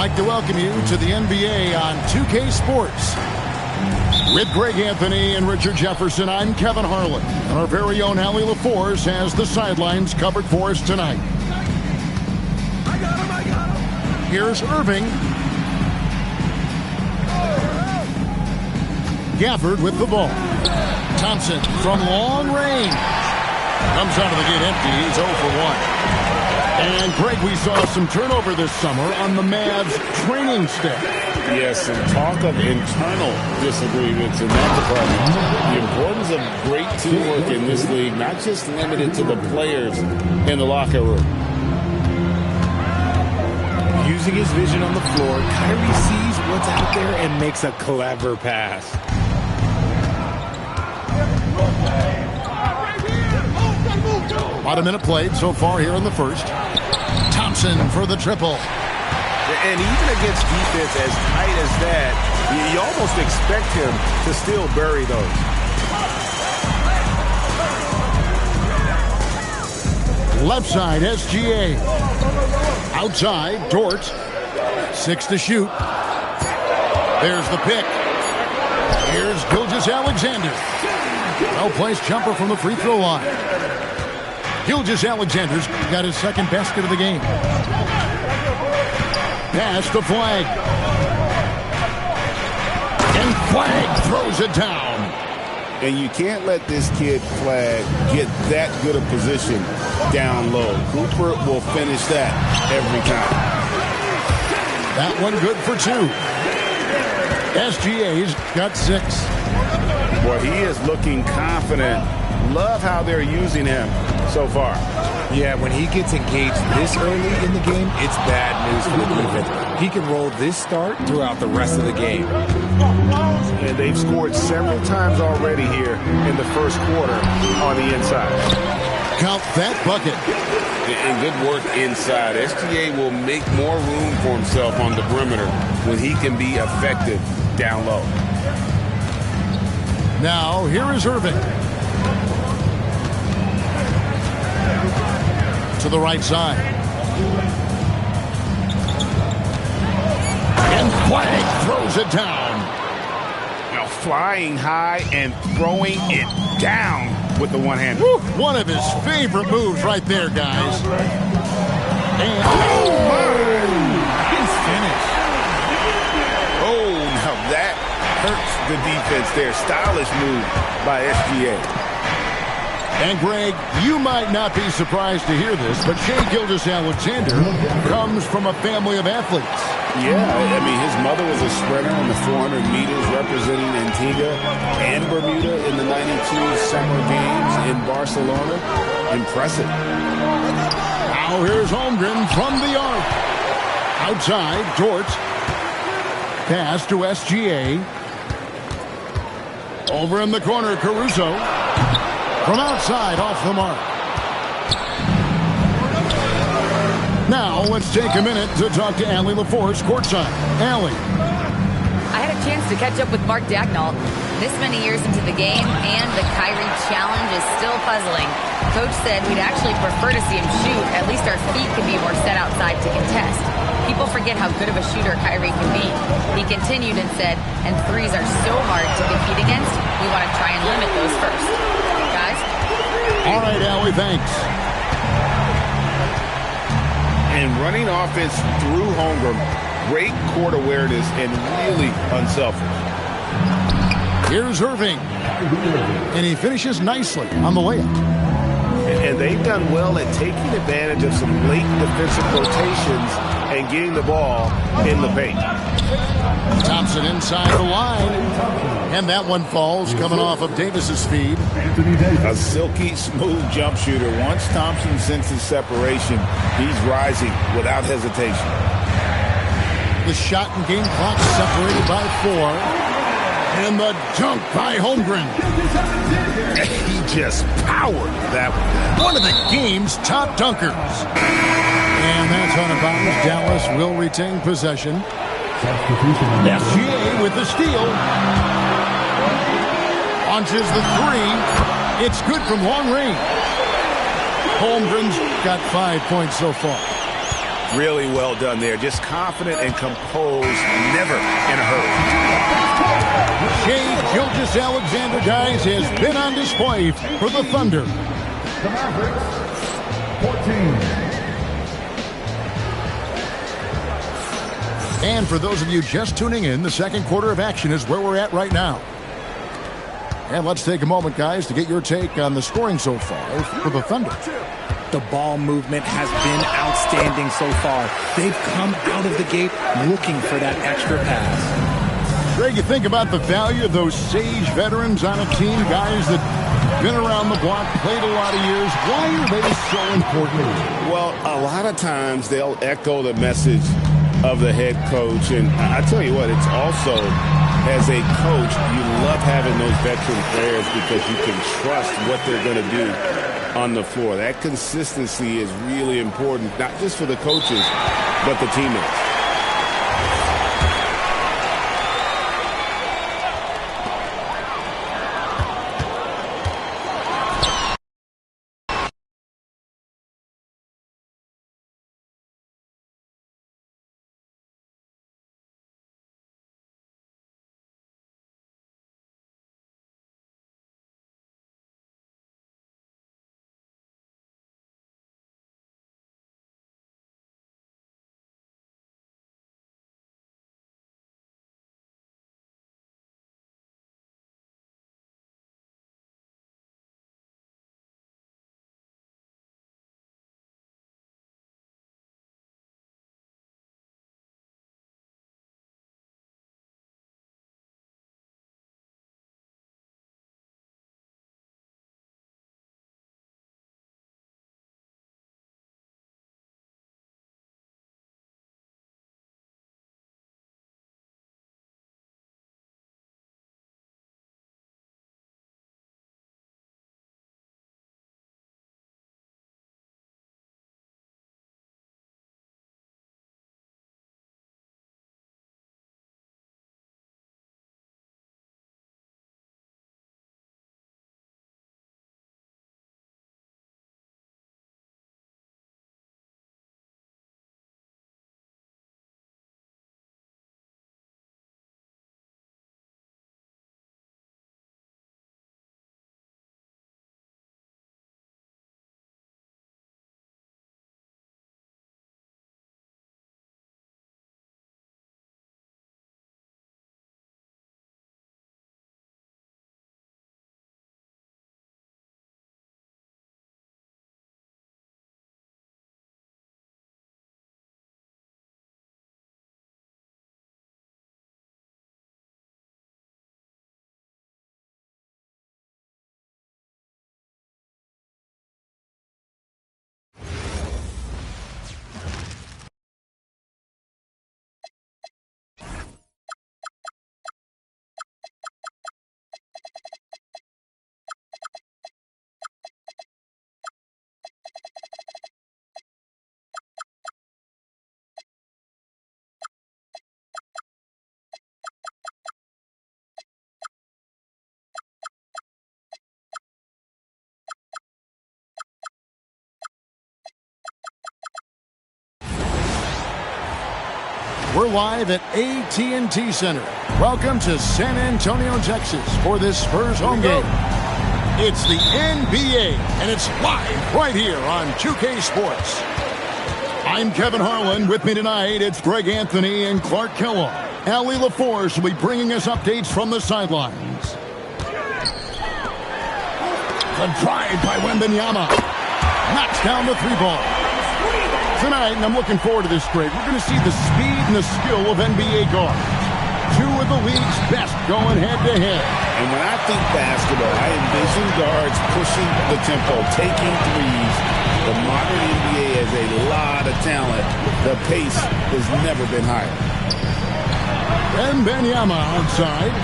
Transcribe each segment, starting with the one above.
like to welcome you to the NBA on 2K Sports. With Greg Anthony and Richard Jefferson, I'm Kevin Harlan. And our very own Allie LaForce has the sidelines covered for us tonight. I got him. Here's Irving. Gafford with the ball. Thompson from long range. Comes out of the gate empty. He's 0 for 1. And, Greg, we saw some turnover this summer on the Mavs training staff. Yes, and talk of internal disagreements in that department. The importance of great teamwork in this league, not just limited to the players in the locker room. Using his vision on the floor, Kyrie sees what's out there and makes a clever pass. About a minute played so far here in the first. Thompson for the triple. And even against defense as tight as that, you almost expect him to still bury those. Left side, SGA. Outside, Dort. 6 to shoot. There's the pick. Here's Gilgeous-Alexander. Well-placed jumper from the free throw line. Gilgeous-Alexander's got his second basket of the game. Pass to Flag. And Flag throws it down. And you can't let this kid, Flag, get that good a position down low. Cooper will finish that every time. That one good for 2. SGA's got 6. Boy, he is looking confident. Love how they're using him so far. Yeah, when he gets engaged this early in the game, it's bad news for the defense. He can roll this start throughout the rest of the game. And they've scored several times already here in the first quarter on the inside. Count that bucket. And good work inside. SGA will make more room for himself on the perimeter when he can be effective down low. Now, here is Irving. To the right side. And Flag throws it down. Now flying high and throwing it down with the one hand. One of his favorite moves right there, guys. And He's finished. Oh, now that hurts the defense there. Stylish move by SGA. And, Greg, you might not be surprised to hear this, but Shai Gilgeous-Alexander comes from a family of athletes. Yeah, I mean, his mother was a sprinter on the 400 meters representing Antigua and Bermuda in the 92 Summer Games in Barcelona. Impressive. Now here's Holmgren from the arc. Outside, Dort. Pass to SGA. Over in the corner, Caruso. From outside, off the mark. Now, let's take a minute to talk to Allie LaForce courtside. Allie. I had a chance to catch up with Mark Dagnall. This many years into the game, and the Kyrie challenge is still puzzling. Coach said we'd actually prefer to see him shoot. At least our feet can be more set outside to contest. People forget how good of a shooter Kyrie can be. He continued and said, and threes are so hard to compete against, we want to try and limit those first. Guys? All right, Allie, thanks. And running offense through Holmgren, great court awareness and really unselfish. Here's Irving. And he finishes nicely on the layup. And they've done well at taking advantage of some late defensive rotations and getting the ball in the paint. Thompson inside the line. And that one falls coming off of Davis's feed. A silky smooth jump shooter. Once Thompson senses separation, he's rising without hesitation. The shot and game clock separated by 4. And the dunk by Holmgren. He just powered that one. One of the game's top dunkers. And that's out of bounds. Dallas will retain possession. SGA with the steal. Launches the 3. It's good from long range. Holmgren's got 5 points so far. Really well done there. Just confident and composed, never in a hurry. Shea Gilgeous-Alexander, guys, has been on display for the Thunder. The Mavericks, 14. And for those of you just tuning in, the second quarter of action is where we're at right now. And let's take a moment, guys, to get your take on the scoring so far for the Thunder. The ball movement has been outstanding so far. They've come out of the gate looking for that extra pass. Greg, you think about the value of those sage veterans on a team, guys that been around the block, played a lot of years. Why are they so important? Well, a lot of times they'll echo the message of the head coach. And I tell you what, it's also, as a coach, you love having those veteran players because you can trust what they're going to do on the floor. That consistency is really important, not just for the coaches, but the teammates. We're live at AT&T Center. Welcome to San Antonio, Texas for this Spurs home game. It's the NBA, and it's live right here on 2K Sports. I'm Kevin Harlan. With me tonight, it's Greg Anthony and Clark Kellogg. Allie LaForce will be bringing us updates from the sidelines. The drive by Wembanyama. Knocks down the three ball. Tonight, and I'm looking forward to this, Greg, we're going to see the speed and the skill of NBA guards. Two of the league's best going head-to-head. And when I think basketball, I envision guards pushing the tempo, taking threes. The modern NBA has a lot of talent. The pace has never been higher. Wembanyama outside.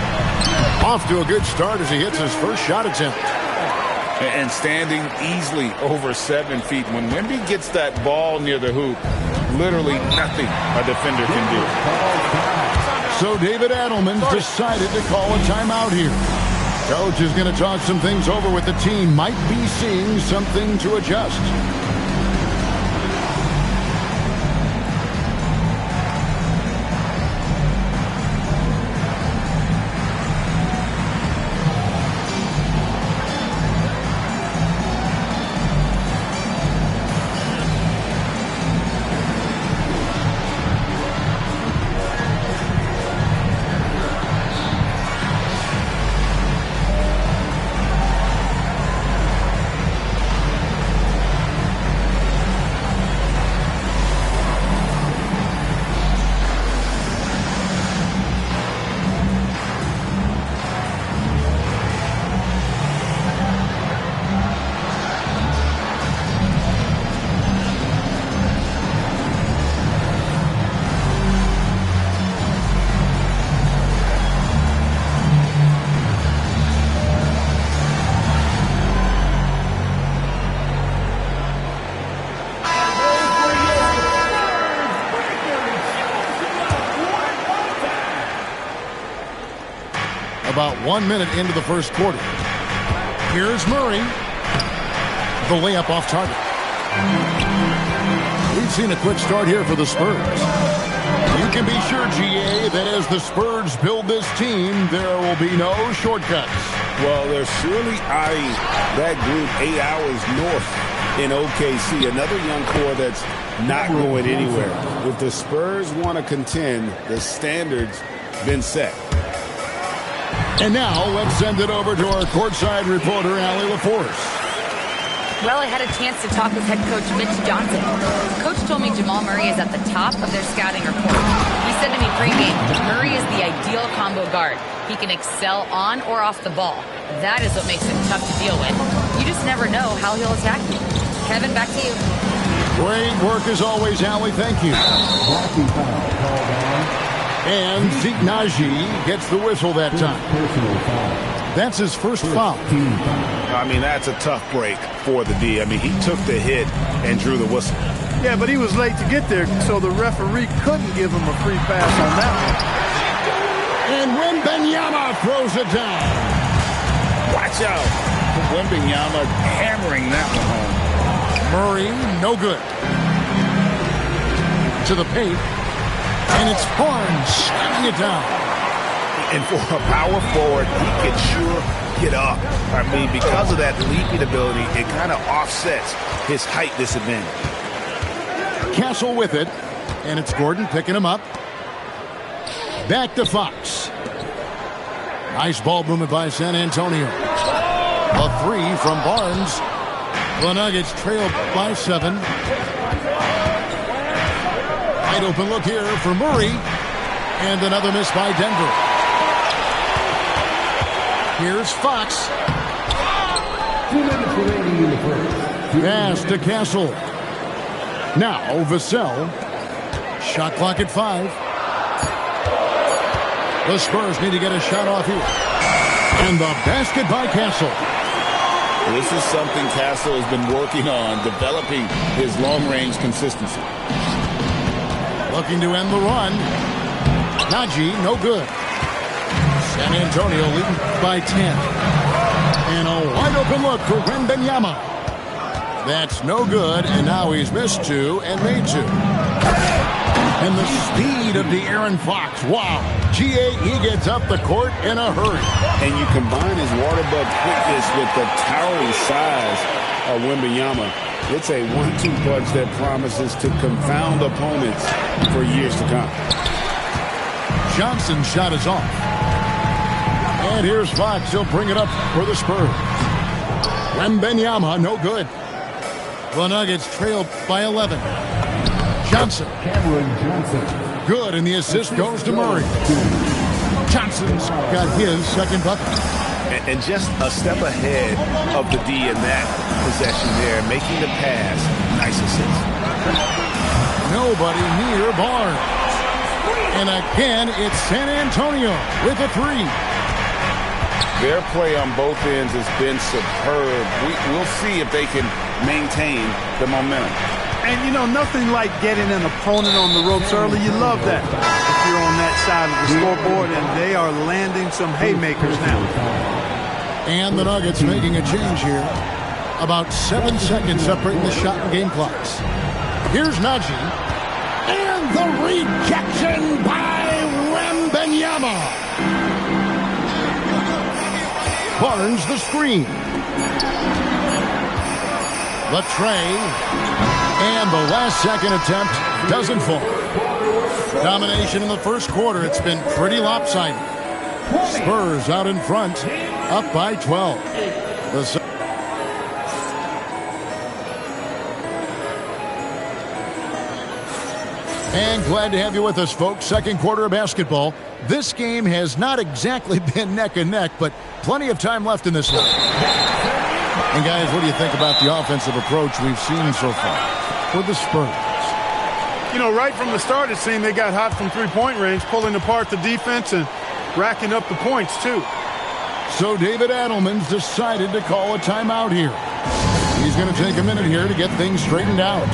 Off to a good start as he hits his first shot attempt. And standing easily over 7 feet. When Wemby gets that ball near the hoop, literally nothing a defender can do. So David Adelman decided to call a timeout here. Coach is going to talk some things over with the team. Might be seeing something to adjust. about 1 minute into the first quarter. Here's Murray. The layup off target. We've seen a quick start here for the Spurs. You can be sure, GA, that as the Spurs build this team, there will be no shortcuts. Well, they're surely eyeing that group 8 hours north in OKC. Another young core that's not going anywhere. If the Spurs want to contend, the standard's been set. And now let's send it over to our courtside reporter, Allie LaForce. Well, I had a chance to talk with head coach Mitch Johnson. Coach told me Jamal Murray is at the top of their scouting report. He said to me pregame, Murray is the ideal combo guard. He can excel on or off the ball. That is what makes him tough to deal with. You just never know how he'll attack you. Kevin, back to you. Great work as always, Allie. Thank you. And Zeke Naji gets the whistle that time. That's his first foul. I mean, that's a tough break for the D. I mean, he took the hit and drew the whistle. Yeah, but he was late to get there, so the referee couldn't give him a free pass on that one. And Wembanyama throws it down. Watch out. Wembanyama hammering that one home. Murray, no good. To the paint. And it's Barnes slamming it down. And for a power forward, he can sure get up. I mean, because of that leaping ability, it kind of offsets his height disadvantage. Castle with it. And it's Gordon picking him up. Back to Fox. Nice ball movement by San Antonio. A three from Barnes. The Nuggets trail by 7. Wide open look here for Murray. And another miss by Denver. Here's Fox. 2 minutes remaining in the first. Pass to Castle. Now Vassell. Shot clock at 5. The Spurs need to get a shot off here. And the basket by Castle. This is something Castle has been working on, developing his long-range consistency. Looking to end the run. Naji, no good. San Antonio leading by 10. And a wide open look for Wembanyama. That's no good, and now he's missed 2 and made 2. And the speed of De'Aaron Fox. Wow. GA, he gets up the court in a hurry. And you combine his water bug quickness with the towering size of Wembanyama. It's a 1-2 punch that promises to confound opponents for years to come. Johnson's shot is off. And here's Fox. He'll bring it up for the Spurs. Wembanyama, no good. The Nuggets trailed by 11. Johnson. Good, and the assist goes to Murray. Johnson's got his second bucket. And just a step ahead of the D in that possession there, making the pass. Nice assist. Nobody near Barnes. And again, it's San Antonio with a 3. Their play on both ends has been superb. We'll see if they can maintain the momentum. And, you know, nothing like getting an opponent on the ropes early. You love that if you're on that side of the scoreboard, and they are landing some haymakers now. And the Nuggets making a change here. About 7 seconds separating the shot and game clocks. Here's Naji. And the rejection by Wembanyama. Barnes the screen. The tray. And the last second attempt doesn't fall. Domination in the first quarter. It's been pretty lopsided. Spurs out in front, up by 12. And glad to have you with us, folks. Second quarter of basketball. This game has not exactly been neck and neck, but plenty of time left in this one. And guys, what do you think about the offensive approach we've seen so far for the Spurs? You know, right from the start, it seemed they got hot from three-point range, pulling apart the defense and racking up the points, too. So David Adelman's decided to call a timeout here. He's going to take a minute here to get things straightened out.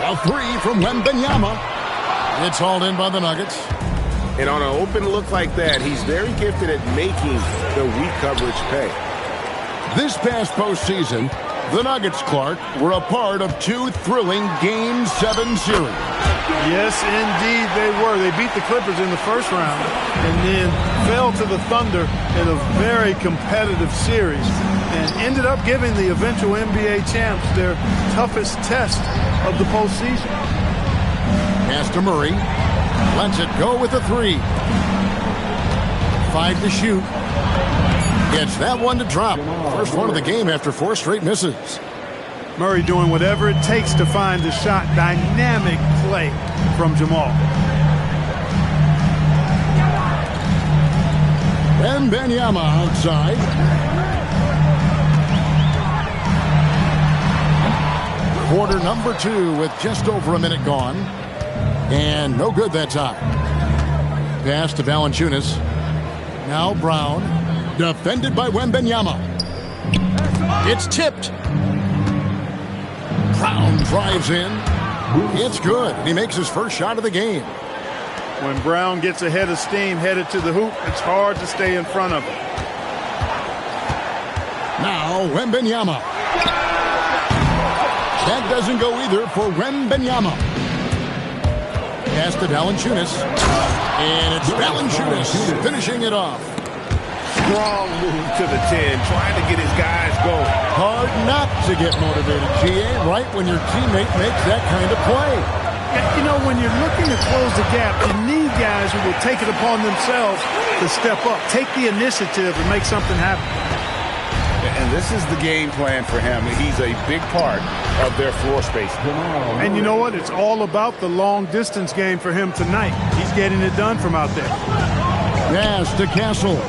A three from Wembanyama. It's hauled in by the Nuggets. And on an open look like that, he's very gifted at making the weak coverage pay. This past postseason, the Nuggets, Clark, were a part of two thrilling Game 7 series. Yes, indeed they were. They beat the Clippers in the first round and then fell to the Thunder in a very competitive series and ended up giving the eventual NBA champs their toughest test of the postseason. Pass to Murray. Lets it go with a three. 5 to shoot. Gets that one to drop. First one of the game after 4 straight misses. Murray doing whatever it takes to find the shot. Dynamic play from Jamal. Wembanyama outside. Quarter number 2 with just over a minute gone. And no good that time. Pass to Valanciunas. Now Brown. Defended by Wembanyama. It's tipped. Brown drives in. It's good. He makes his first shot of the game. When Brown gets ahead of steam headed to the hoop, it's hard to stay in front of him. Now Wembanyama. That doesn't go either for Wembanyama. Pass to Valanciunas. And it's Valanciunas finishing it off. Strong move to the 10, trying to get his guys going. Hard not to get motivated, GA, right when your teammate makes that kind of play. You know, when you're looking to close the gap, you need guys who will take it upon themselves to step up, take the initiative, and make something happen. And this is the game plan for him. He's a big part of their floor space. And you know what? It's all about the long-distance game for him tonight. He's getting it done from out there. Pass to Castle.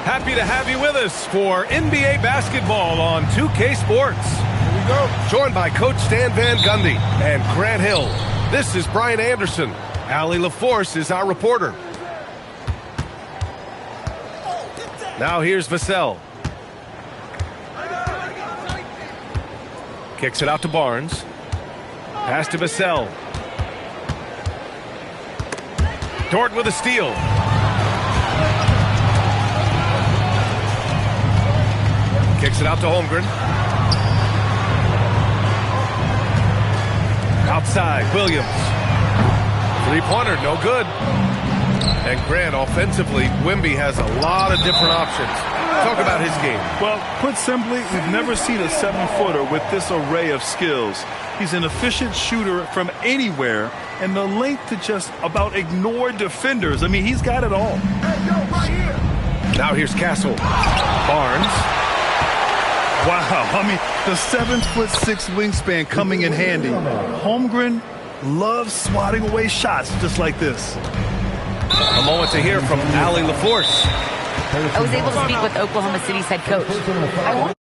Happy to have you with us for NBA basketball on 2K Sports. Here we go. Joined by Coach Stan Van Gundy and Grant Hill. This is Brian Anderson. Allie LaForce is our reporter. Now here's Vassell. Kicks it out to Barnes. Pass to Vassell. Dort with a steal. Kicks it out to Holmgren. Outside, Williams. Three-pointer, no good. And Grant, offensively, Wemby has a lot of different options. Talk about his game. Well, put simply, we've never seen a 7-footer with this array of skills. He's an efficient shooter from anywhere, and the length to just about ignore defenders. I mean, he's got it all. Now here's Castle. Barnes. Wow, I mean, the 7'6" wingspan coming in handy. Holmgren loves swatting away shots just like this. A moment to hear from Allie LaForce. I was able to speak with Oklahoma City's head coach.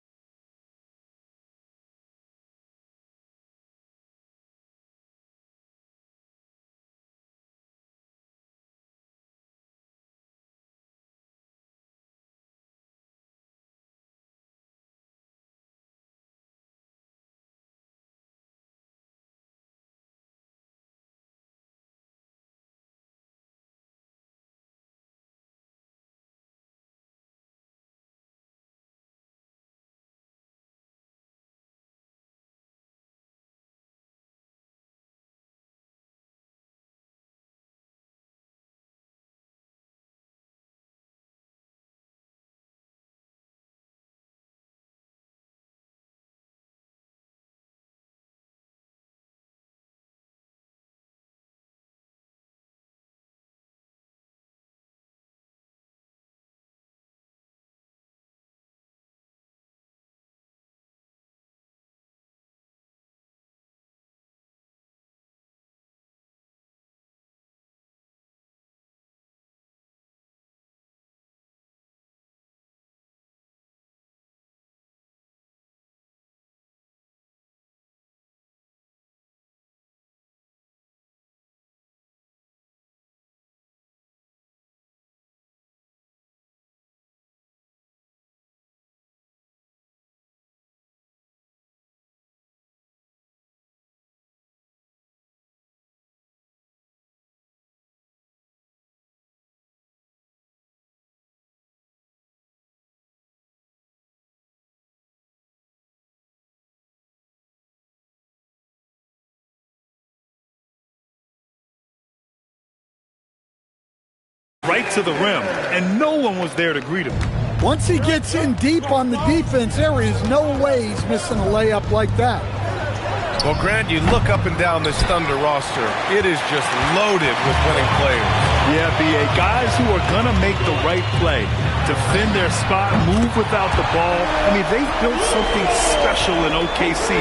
right to the rim, and no one was there to greet him. Once he gets in deep on the defense, there is no way he's missing a layup like that. Well, Grant, you look up and down this Thunder roster, it is just loaded with winning players. Yeah, B.A., guys who are going to make the right play, defend their spot, move without the ball. I mean, they've built something special in OKC,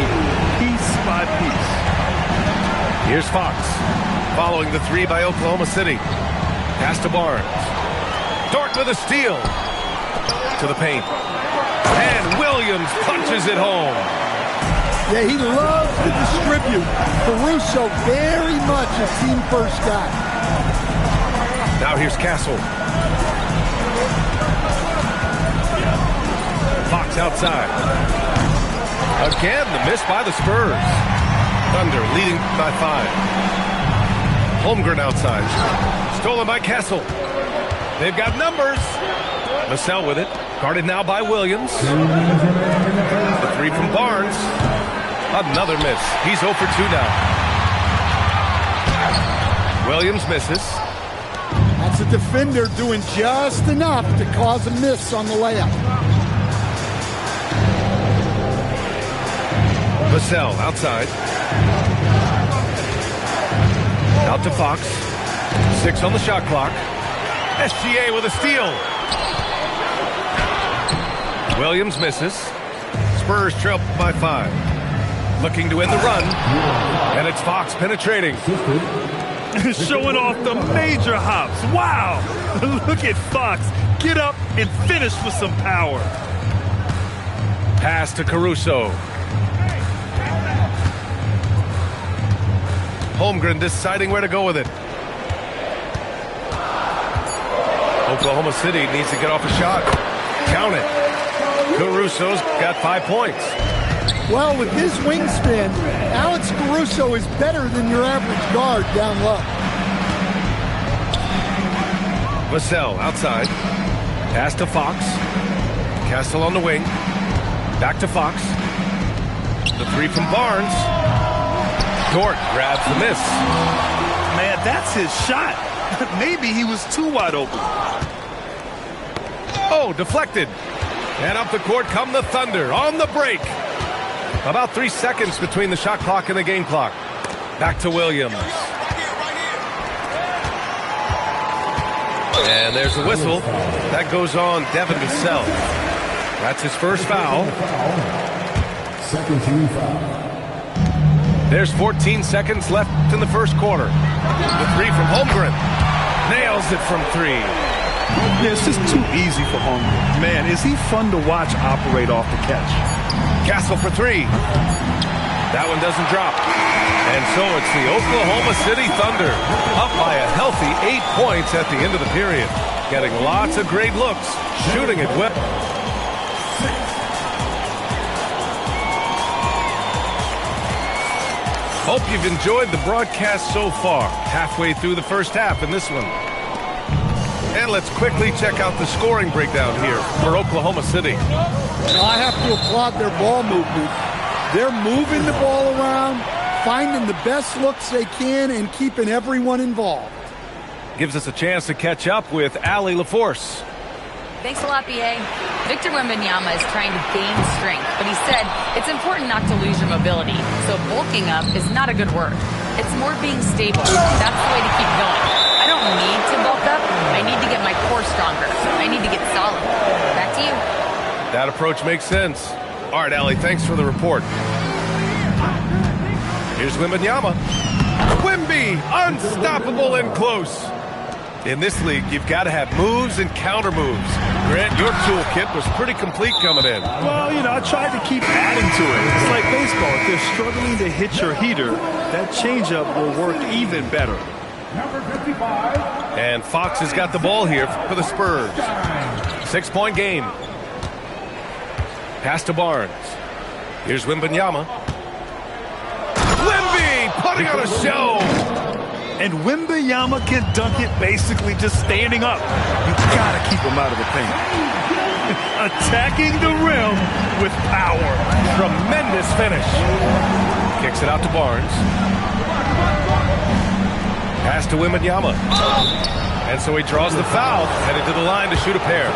piece by piece. Here's Fox, following the three by Oklahoma City. Pass to Barnes. Dort with a steal. To the paint. And Williams punches it home. Yeah, he loves to distribute. Caruso very much a team-first guy. Now here's Castle. Fox outside. Again, the miss by the Spurs. Thunder leading by 5. Holmgren outside. Stolen by Castle. They've got numbers. Vassell with it. Guarded now by Williams. The three from Barnes. Another miss. He's 0 for 2 now. Williams misses. That's a defender doing just enough to cause a miss on the layup. Vassell outside. Out to Fox. 6 on the shot clock. SGA with a steal. Williams misses. Spurs trail by 5. Looking to end the run. And it's Fox penetrating. Showing off the major hops. Wow. Look at Fox. Get up and finish with some power. Pass to Caruso. Holmgren deciding where to go with it. Oklahoma City needs to get off a shot. Count it. Caruso's got 5 points. Well, with his wingspan, Alex Caruso is better than your average guard down low. Vassell outside. Pass to Fox. Castle on the wing. Back to Fox. The three from Barnes. Dort grabs the miss. Man, that's his shot. Maybe he was too wide open. Oh, deflected. And up the court come the Thunder on the break. About 3 seconds between the shot clock and the game clock. Back to Williams. And there's the whistle. That goes on Devin Vassell. That's his first foul. Second team foul. There's 14 seconds left in the first quarter. The three from Holmgren. Nails it from 3. Yeah, it's just too easy for Holmgren. Man, is he fun to watch operate off the catch. Castle for 3. That one doesn't drop. And so it's the Oklahoma City Thunder up by a healthy 8 points at the end of the period. Getting lots of great looks, shooting it well. Hope you've enjoyed the broadcast so far. Halfway through the first half in this one. And let's quickly check out the scoring breakdown here for Oklahoma City. I have to applaud their ball movement. They're moving the ball around, finding the best looks they can, and keeping everyone involved. Gives us a chance to catch up with Allie LaForce. Thanks a lot, B.A. Victor Wembanyama is trying to gain strength, but he said it's important not to lose your mobility, so bulking up is not a good word. It's more being stable. That's the way to keep going. I don't need to bulk up. I need to get my core stronger. I need to get solid. Back to you. That approach makes sense. All right, Allie, thanks for the report. Here's Wembanyama. Wemby, unstoppable and close. In this league, you've got to have moves and counter moves. Grant, your toolkit was pretty complete coming in. Well, you know, I tried to keep adding to it. It's like baseball. If they're struggling to hit your heater, that changeup will work even better. Number 55. And Fox has got the ball here for the Spurs. 6-point game. Pass to Barnes. Here's Wembanyama. Wemby putting on a show. And Wembanyama can dunk it basically just standing up. You gotta keep him out of the paint. Attacking the rim with power. Tremendous finish. Kicks it out to Barnes. Pass to Wembanyama. And so he draws the foul, headed to the line to shoot a pair.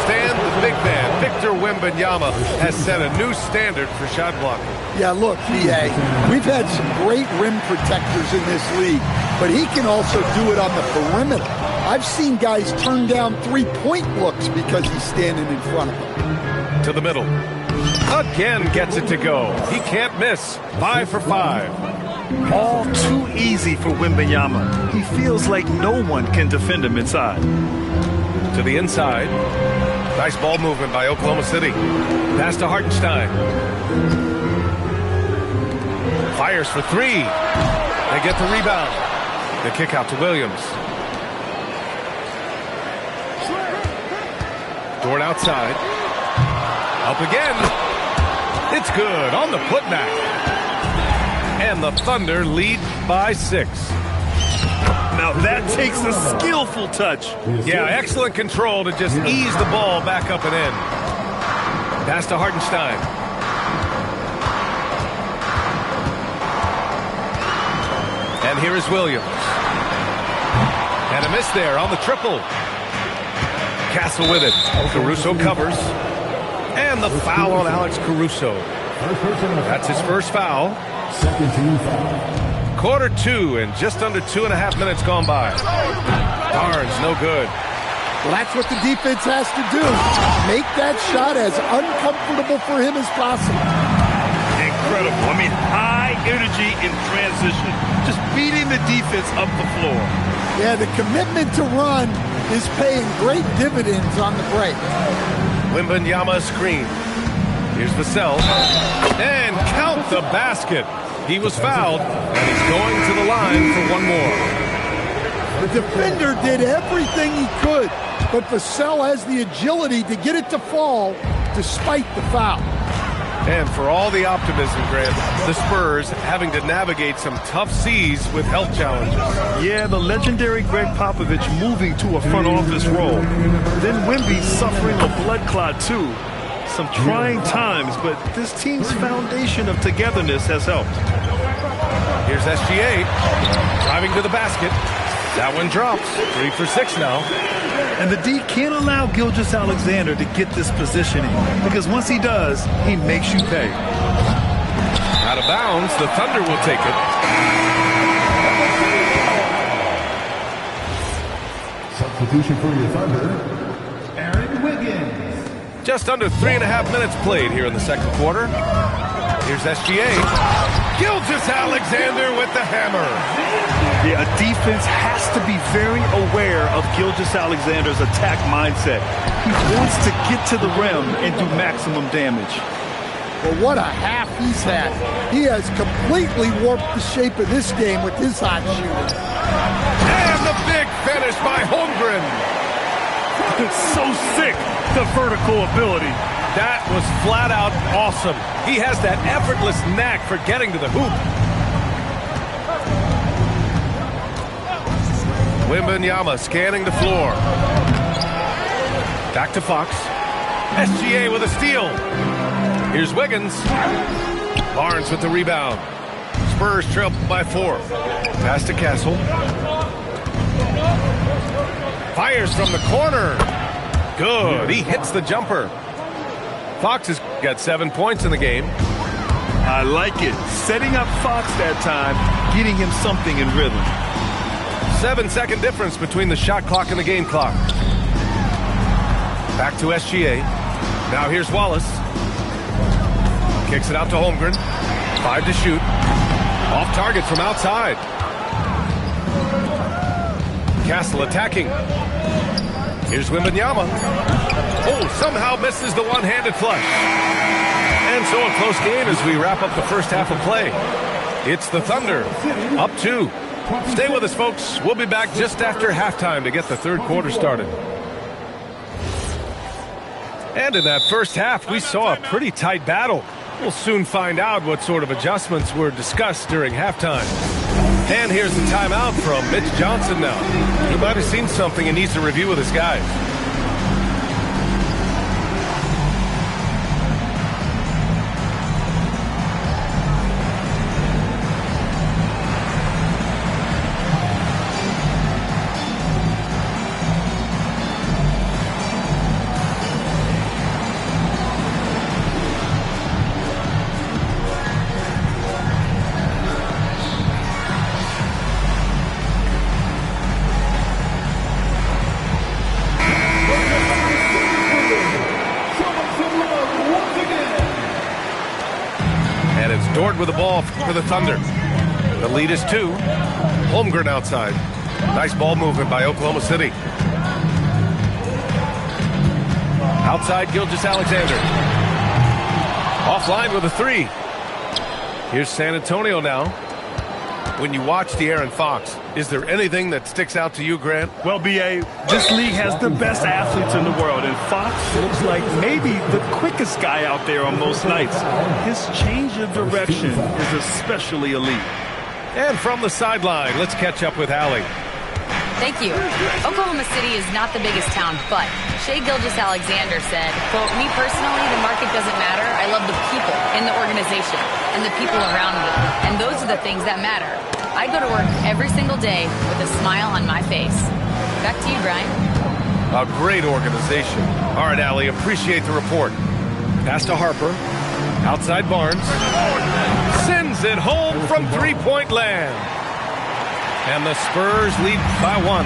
Stan, the big man, Victor Wembanyama, has set a new standard for shot blocking. Yeah, look, B.A., we've had some great rim protectors in this league, but he can also do it on the perimeter. I've seen guys turn down three-point looks because he's standing in front of them. To the middle. Again gets it to go. He can't miss. 5 for 5. All too easy for Wembanyama. He feels like no one can defend him inside. To the inside. Nice ball movement by Oklahoma City. Pass to Hartenstein. Fires for three. They get the rebound. The kick out to Williams. Dort outside. Up again. It's good on the putback. And the Thunder lead by 6. Now that takes a skillful touch. Yeah, excellent control to just ease the ball back up and in. Pass to Hartenstein. And here is Williams. And a miss there on the triple. Castle with it. Caruso covers. And the foul on Alex Caruso. That's his first foul. Second team foul. Quarter 2 and just under 2.5 minutes gone by. Barnes, no good. Well, that's what the defense has to do. Make that shot as uncomfortable for him as possible. Incredible. I mean, high energy in transition. Just beating the defense up the floor. Yeah, the commitment to run is paying great dividends on the break. Wembanyama screen. Here's Vassell. And count the basket. He was fouled, and he's going to the line for one more. The defender did everything he could, but Vassell has the agility to get it to fall despite the foul. And for all the optimism, Grant, the Spurs having to navigate some tough seas with health challenges. Yeah, the legendary Greg Popovich moving to a front office role. Then Wemby suffering a blood clot too. Some trying times, but this team's foundation of togetherness has helped. Here's SGA driving to the basket. That one drops. 3 for 6 now. And the D can't allow Gilgeous-Alexander to get this positioning, because once he does, he makes you pay. Out of bounds, the Thunder will take it. Substitution for your Thunder, Aaron Wiggins. Just under 3.5 minutes played here in the second quarter. Here's SGA. Gilgeous-Alexander with the hammer. Yeah, a defense has to be very aware of Gilgeous-Alexander's attack mindset. He wants to get to the rim and do maximum damage. Well, what a half he's had. He has completely warped the shape of this game with his hot shooting. And the big finish by Holmgren. It's so sick, the vertical ability. That was flat out awesome. He has that effortless knack for getting to the hoop. Wembanyama scanning the floor. Back to Fox. SGA with a steal. Here's Wiggins. Barnes with the rebound. Spurs trail by 4. Pass to Castle. Fires from the corner. Good. He hits the jumper. Fox has got 7 points in the game. I like it. Setting up Fox that time, getting him something in rhythm. 7-second difference between the shot clock and the game clock. Back to SGA. Now here's Wallace. Kicks it out to Holmgren. 5 to shoot. Off target from outside. Castle attacking. Here's Wembanyama. Oh, somehow misses the one-handed flush. And so a close game as we wrap up the first half of play. It's the Thunder, up 2. Stay with us, folks. We'll be back just after halftime to get the third quarter started. And in that first half, we saw a pretty tight battle. We'll soon find out what sort of adjustments were discussed during halftime. And here's the timeout from Mitch Johnson now. He might have seen something and needs to review with his guys. Dort with the ball for the Thunder. The lead is 2. Holmgren outside. Nice ball movement by Oklahoma City. Outside, Gilgeous-Alexander. Offline with a 3. Here's San Antonio now. When you watch De'Aaron Fox, is there anything that sticks out to you, Grant? Well, B.A., this league has the best athletes in the world, and Fox looks like maybe the quickest guy out there on most nights. His change of direction is especially elite. And from the sideline, let's catch up with Allie. Thank you. Oklahoma City is not the biggest town, but Shai Gilgeous-Alexander said, quote, "Me personally, the market doesn't matter. I love the people in the organization and the people around me. And those are the things that matter. I go to work every single day with a smile on my face." Back to you, Brian. A great organization. All right, Allie, appreciate the report. Pass to Harper. Outside Barnes. Sends it home from three-point land. And the Spurs lead by 1.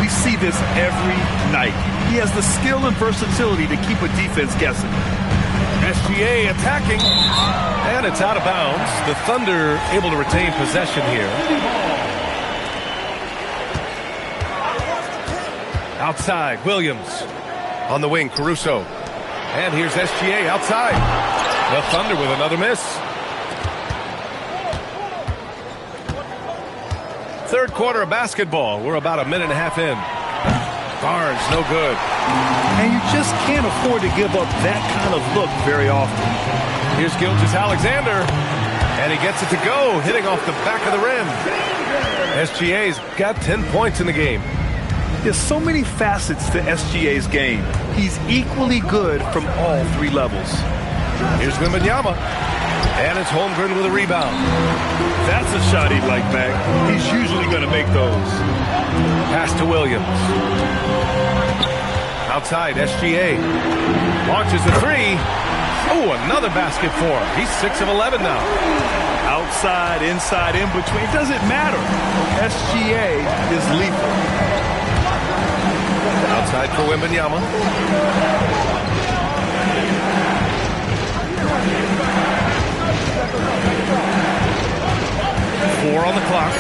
We see this every night. He has the skill and versatility to keep a defense guessing. SGA attacking. And it's out of bounds. The Thunder able to retain possession here. Outside, Williams. On the wing, Caruso. And here's SGA outside. The Thunder with another miss. Third quarter of basketball. We're about a minute and a half in. Barnes, no good. And you just can't afford to give up that kind of look very often. Here's Gilgeous-Alexander. And he gets it to go, hitting off the back of the rim. SGA's got 10 points in the game. There's so many facets to SGA's game. He's equally good from all 3 levels. Here's Wembanyama. And it's Holmgren with a rebound. That's a shot he'd like back. He's usually going to make those. Pass to Williams. Outside, SGA. Launches a 3. Oh, another basket for him. He's 6 of 11 now. Outside, inside, in between. It doesn't matter. SGA is lethal. Outside for Wembanyama. Four on the clock.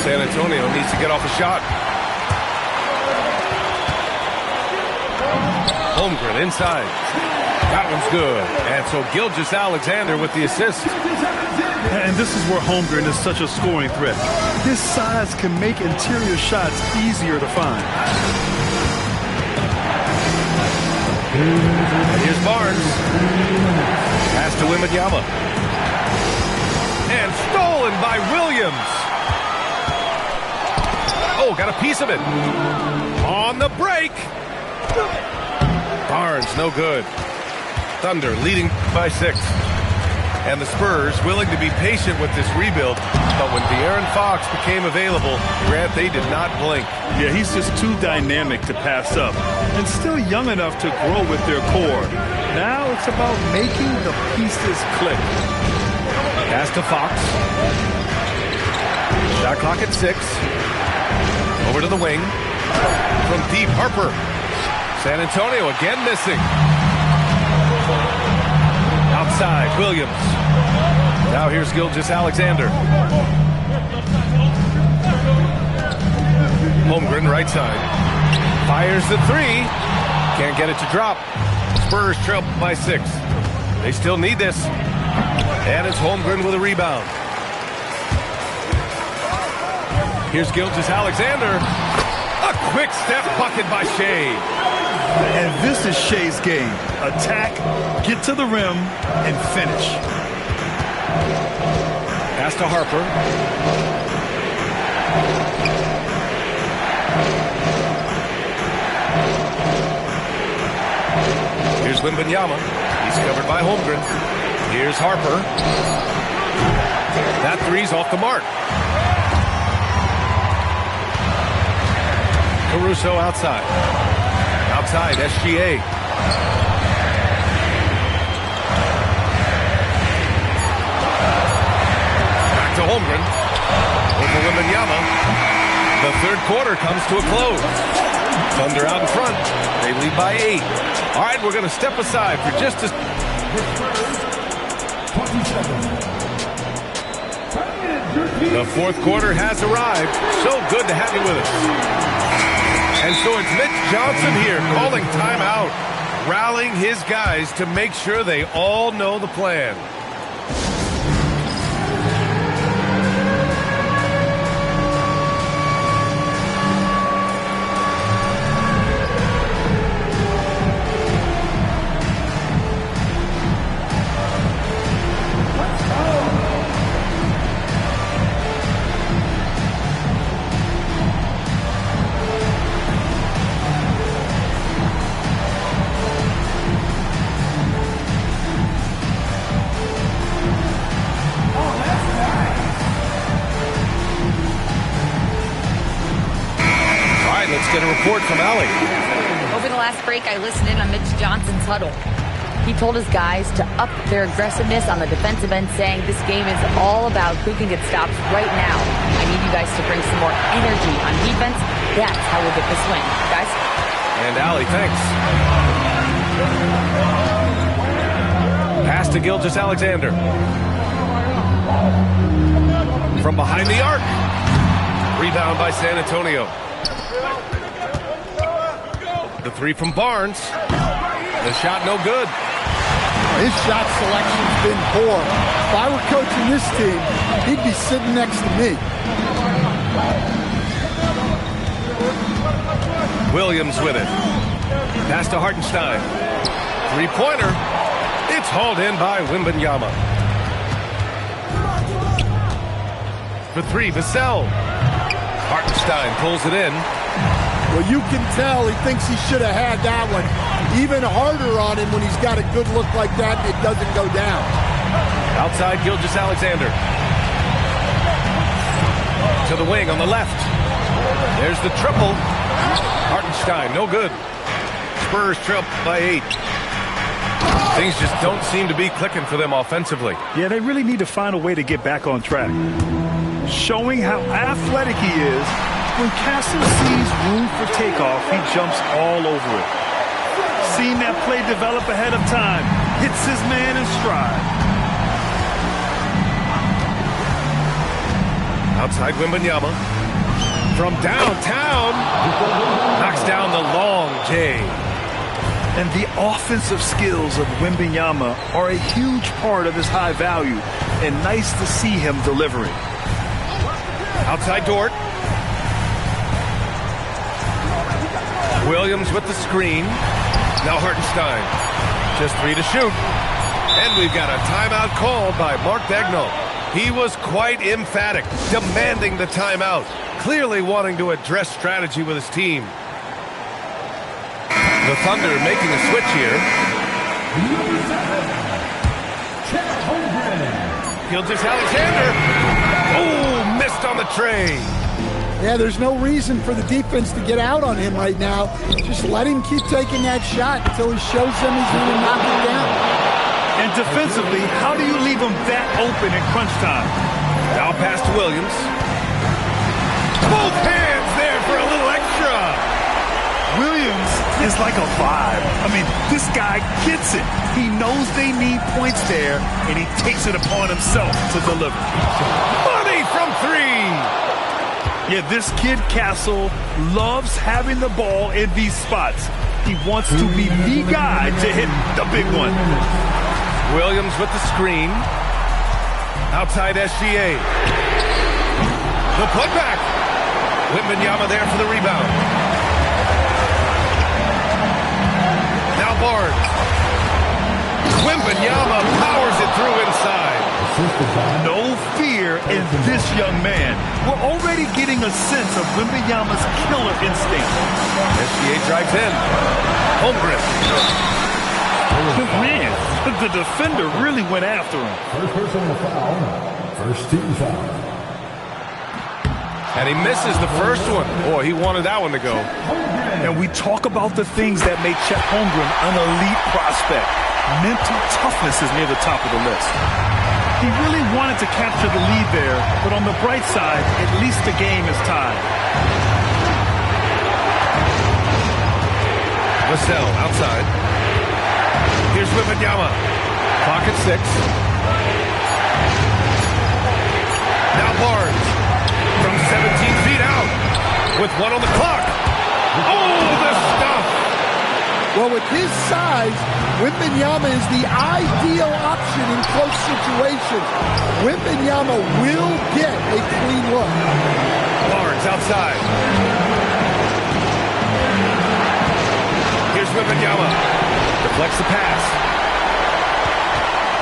San Antonio needs to get off a shot. Holmgren inside. That one's good. And so Gilgeous-Alexander with the assist. And this is where Holmgren is such a scoring threat. His size can make interior shots easier to find. And here's Barnes. Pass to Wembanyama. And stolen by Williams. Oh, got a piece of it. On the break. Barnes, no good. Thunder leading by 6. And the Spurs willing to be patient with this rebuild. But when De'Aaron Fox became available, Grant, they did not blink. Yeah, he's just too dynamic to pass up. And still young enough to grow with their core. Now it's about making the pieces click. Pass to Fox. Shot clock at 6. Over to the wing. From deep, Harper. San Antonio again missing. Outside, Williams. Now here's Gilgeous-Alexander. Holmgren right side. Fires the 3. Can't get it to drop. Spurs trail by 6. They still need this. And it's Holmgren with a rebound. Here's Gilgeous-Alexander. A quick step bucket by Shai. And this is Shai's game. Attack, get to the rim, and finish. Pass to Harper. Here's Wembanyama. He's covered by Holmgren. Here's Harper. That 3's off the mark. Caruso outside. Outside, SGA. Back to Holmgren. Over Wembanyama. The third quarter comes to a close. Thunder out in front. They lead by 8. All right, we're going to step aside for just a... The fourth quarter has arrived. So good to have you with us. And so it's Mitch Johnson here calling timeout, rallying his guys to make sure they all know the plan. Get a report from Allie. Over the last break, I listened in on Mitch Johnson's huddle. He told his guys to up their aggressiveness on the defensive end, saying this game is all about who can get stops right now. I need you guys to bring some more energy on defense. That's how we'll get this win. Guys? And Allie, thanks. Pass to Gilgeous-Alexander. From behind the arc. Rebound by San Antonio. The three from Barnes. The shot no good. His shot selection's been poor. If I were coaching this team, he'd be sitting next to me. Williams with it. Pass to Hartenstein. Three-pointer. It's hauled in by Wembanyama. For three, Vassell. Hartenstein pulls it in. Well, you can tell he thinks he should have had that one. Even harder on him when he's got a good look like that and it doesn't go down. Outside Gilgeous-Alexander. To the wing on the left. There's the triple. Hartenstein, no good. Spurs trail by 8. Things just don't seem to be clicking for them offensively. Yeah, they really need to find a way to get back on track. Showing how athletic he is, when Castle sees room for takeoff, he jumps all over it. Seeing that play develop ahead of time, hits his man in stride. Outside Wembanyama. From downtown, knocks down the long J. And the offensive skills of Wembanyama are a huge part of his high value, and nice to see him delivering. Outside Dort. Williams with the screen. Now Hartenstein. Just 3 to shoot. And we've got a timeout called by Mark Daigneault. He was quite emphatic, demanding the timeout, clearly wanting to address strategy with his team. The Thunder making a switch here. Gilgeous-Alexander. Oh, missed on the tray. Yeah, there's no reason for the defense to get out on him right now. Just let him keep taking that shot until he shows them he's going to knock it down. And defensively, how do you leave him that open in crunch time? Now pass to Williams. Both hands there for a little extra. Williams is like a vibe. I mean, this guy gets it. He knows they need points there, and he takes it upon himself to deliver. Money from 3. Yeah, this kid, Castle, loves having the ball in these spots. He wants to be the guy to hit the big one. Williams with the screen. Outside SGA. The putback. Wembanyama there for the rebound. Now Barnes. Wembanyama powers it through inside. No fear in this young man. We're already getting a sense of Wembanyama's killer instinct. SGA drives in. Holmgren. Man, the defender really went after him. First personal foul. First team foul. And he misses the first one. Boy, he wanted that one to go. And we talk about the things that make Chet Holmgren an elite prospect. Mental toughness is near the top of the list. He really wanted to capture the lead there, but on the bright side, at least the game is tied. Vassell outside. Here's Wembanyama. Clock at 6. Now Barnes from 17 feet out with one on the clock. Oh, the stuff! Well, with his size, Wembanyama is the ideal option in close situations. Wembanyama will get a clean look. Barnes outside. Here's Wembanyama. Deflects the pass.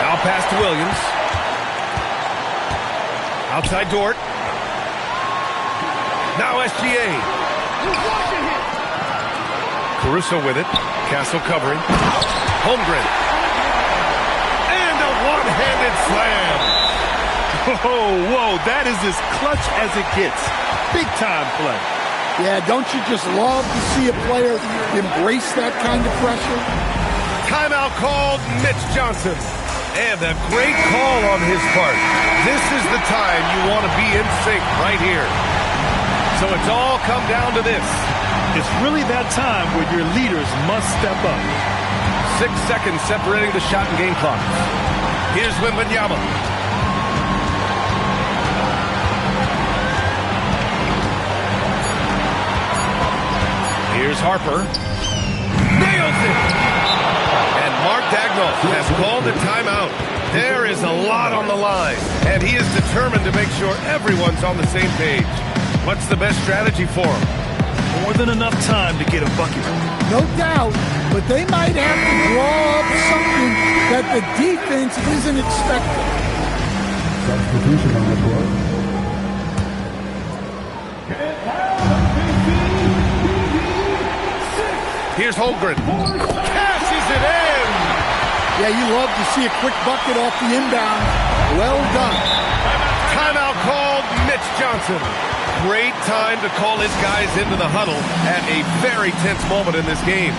Now pass to Williams. Outside Dort. Now SGA. Caruso with it. Castle covering. Holmgren. And a one-handed slam. Whoa, that is as clutch as it gets. Big time play. Yeah, don't you just love to see a player embrace that kind of pressure? Timeout called, Mitch Johnson. And a great call on his part. This is the time you want to be in sync right here. So it's all come down to this. It's really that time where your leaders must step up. 6 seconds separating the shot and game clock. Here's Wembanyama. Here's Harper. Nails it! And Mark Daigneault has called a timeout. There is a lot on the line, and he is determined to make sure everyone's on the same page. What's the best strategy for him? More than enough time to get a bucket. No doubt, but they might have to draw up something that the defense isn't expecting. Substitution on the floor. Here's Holmgren. Cashes it in! Yeah, you love to see a quick bucket off the inbound. Well done. Timeout called, Mitch Johnson. Great time to call his guys into the huddle at a very tense moment in this game.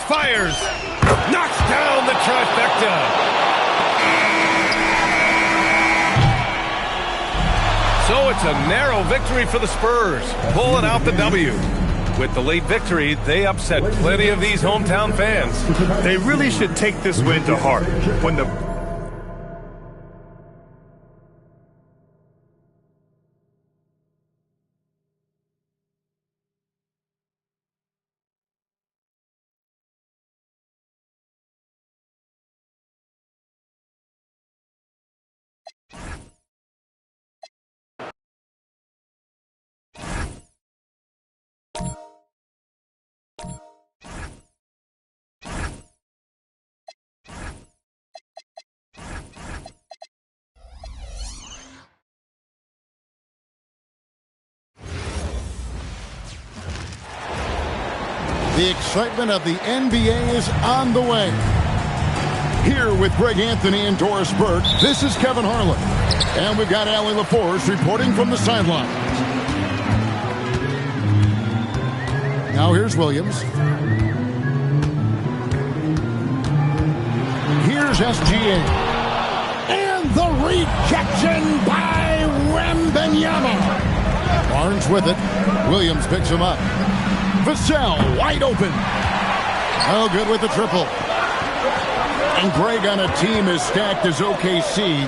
Fires, knocks down the trifecta. So it's a narrow victory for the Spurs, pulling out the W. With the late victory, they upset plenty of these hometown fans. They really should take this win to heart. When the The excitement of the NBA is on the way. Here with Greg Anthony and Doris Burke, this is Kevin Harlan. And we've got Allie LaForce reporting from the sidelines. Now here's Williams. Here's SGA. And the rejection by Wembanyama. Barnes with it. Williams picks him up. Vassell wide open. Oh, good with the triple. And Greg, on a team as stacked as OKC,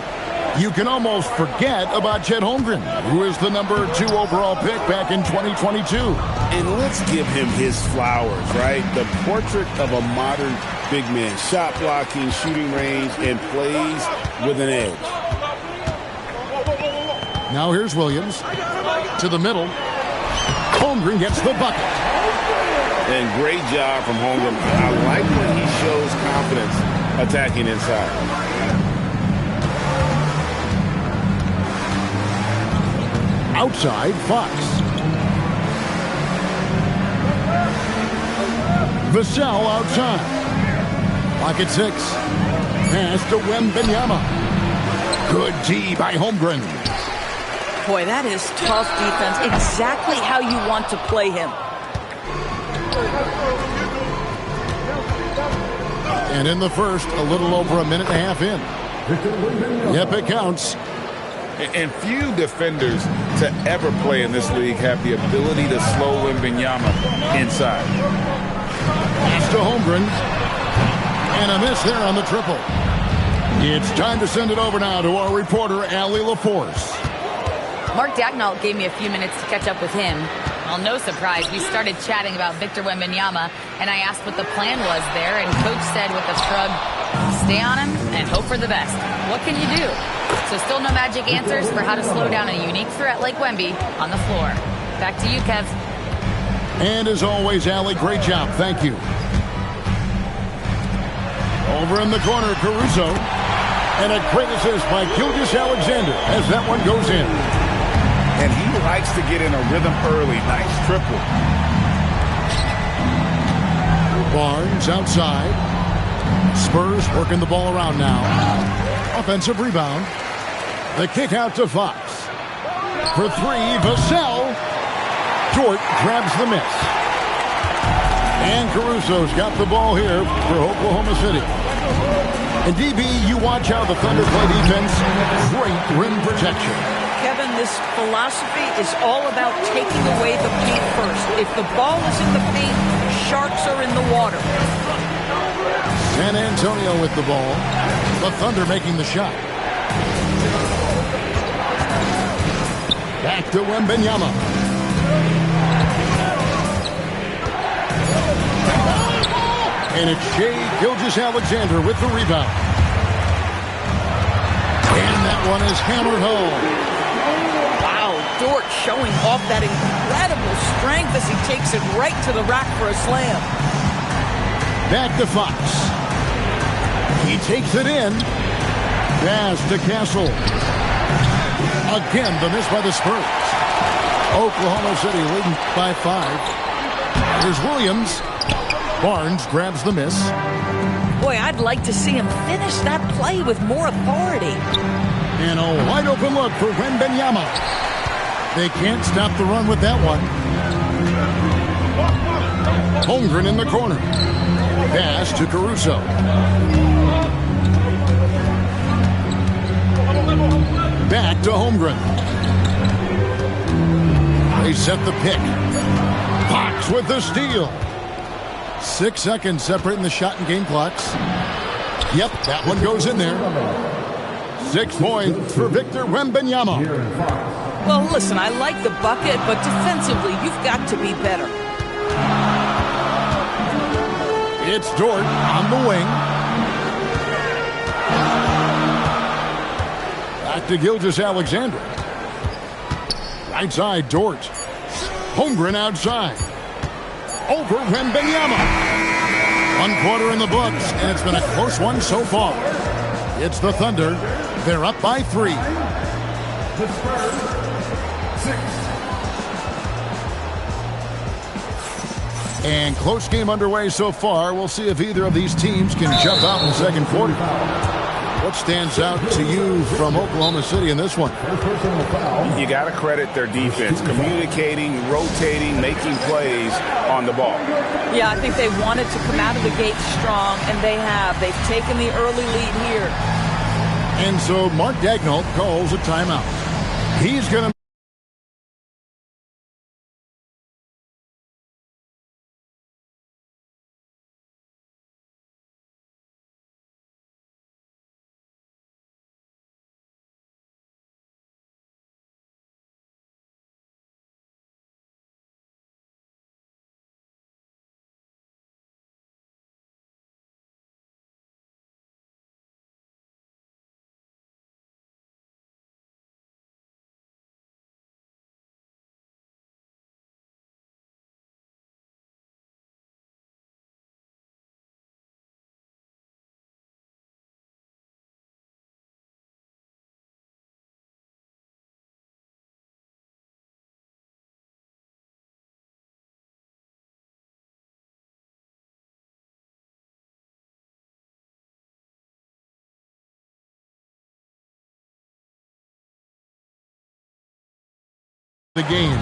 you can almost forget about Chet Holmgren, who is the number 2 overall pick back in 2022. And let's give him his flowers, right? The portrait of a modern big man. Shot blocking, shooting range, and plays with an edge. Now here's Williams to the middle. Holmgren gets the bucket. And great job from Holmgren. I like when he shows confidence attacking inside. Outside, Fox. Vassell outside. Pocket 6. Pass to Wembanyama. Good D by Holmgren. Boy, that is tough defense. Exactly how you want to play him. And in the first, a little over a minute and a half in. Yep, it counts. And few defenders to ever play in this league have the ability to slow Wembanyama inside. Pass to Holmgren. And a miss there on the triple. It's time to send it over now to our reporter, Allie LaForce. Mark Daigneault gave me a few minutes to catch up with him. Well, no surprise, we started chatting about Victor Wembanyama, and I asked what the plan was there, and Coach said with a shrug, stay on him and hope for the best. What can you do? So still no magic answers for how to slow down a unique threat like Wemby on the floor. Back to you, Kev. And as always, Allie, great job. Thank you. Over in the corner, Caruso. And a great assist by Gilgeous-Alexander as that one goes in. And he likes to get in a rhythm early. Nice triple. Barnes outside. Spurs working the ball around now. Offensive rebound. The kick out to Fox. For three, Vassell. Dort grabs the miss. And Caruso's got the ball here for Oklahoma City. And DB, you watch how the Thunder play defense. Great rim protection. Kevin, this philosophy is all about taking away the paint first. If the ball is in the paint, sharks are in the water. San Antonio with the ball. The Thunder making the shot. Back to Wembanyama. And it's Shai Gilgeous-Alexander with the rebound. And that one is hammered home. Wow, Dort showing off that incredible strength as he takes it right to the rack for a slam. Back to Fox. He takes it in. Pass to Castle. Again, the miss by the Spurs. Oklahoma City leading by 5. There's Williams. Barnes grabs the miss. Boy, I'd like to see him finish that play with more authority. And a wide open look for Wembanyama. They can't stop the run with that one. Holmgren in the corner. Pass to Caruso. Back to Holmgren. They set the pick. Fox with the steal. 6 seconds separating the shot and game clocks. Yep, that one goes in there. 6 points for Victor Wembanyama. Well, listen, I like the bucket, but defensively, you've got to be better. It's Dort on the wing. Back to Gilgeous-Alexander. Right side, Dort. Holmgren outside. Over Wembanyama. 1 quarter in the books, and it's been a close one so far. It's the Thunder. They're up by 3. The Spurs, 6. And close game underway so far. We'll see if either of these teams can jump out in the second quarter. What stands out to you from Oklahoma City in this one? You got to credit their defense, communicating, rotating, making plays on the ball. Yeah, I think they wanted to come out of the gate strong, and they have. They've taken the early lead here. And so Mark Daigneault calls a timeout. He's going to the game.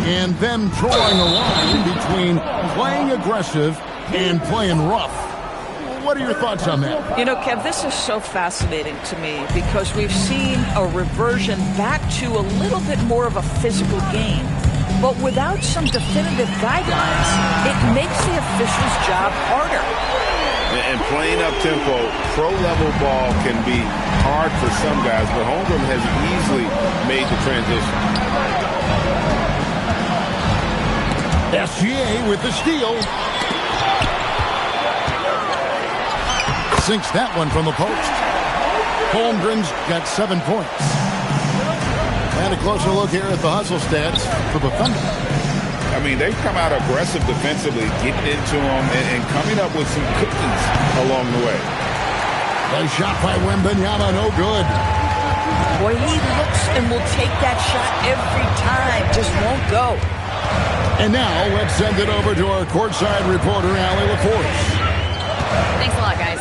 And them drawing a line between playing aggressive and playing rough. What are your thoughts on that? You know, Kev, this is so fascinating to me because we've seen a reversion back to a little bit more of a physical game. But without some definitive guidelines, it makes the official's job harder. And playing up-tempo, pro-level ball can be hard for some guys, but Holmgren has easily made the transition. SGA with the steal. Sinks that one from the post. Holmgren's got 7 points. And a closer look here at the hustle stats for the Thunder. I mean, they come out aggressive defensively, getting into them and coming up with some cookies along the way. The shot by Wembanyama, no good. Boy, he looks and will take that shot every time, just won't go. And now let's send it over to our courtside reporter, Allie LaForce. Thanks a lot, guys.